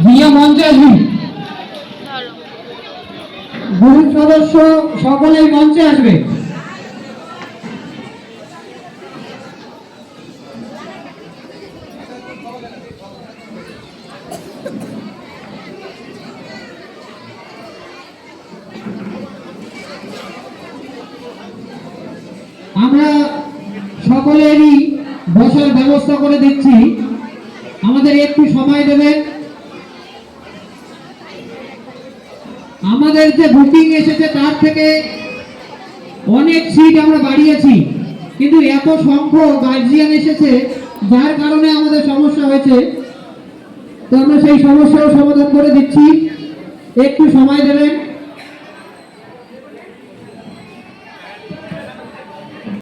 জিয়া মঞ্চে আসবি। গ্রুপ সদস্য সকলেই মঞ্চে আসবে। আমরা সকলেরই বসার ব্যবস্থা করে দিচ্ছি, আমাদের একটু সময় দেবেন। আমাদের যে বুকিং এসেছে তার থেকে অনেক সিট আমরা বাড়িয়েছি, কিন্তু এত সংখ্যক গার্জিয়ান এসেছে যার কারণে আমাদের সমস্যা হয়েছে। তো আমরা সেই সমস্যাও সমাধান করে দিচ্ছি, একটু সময় দেবেন।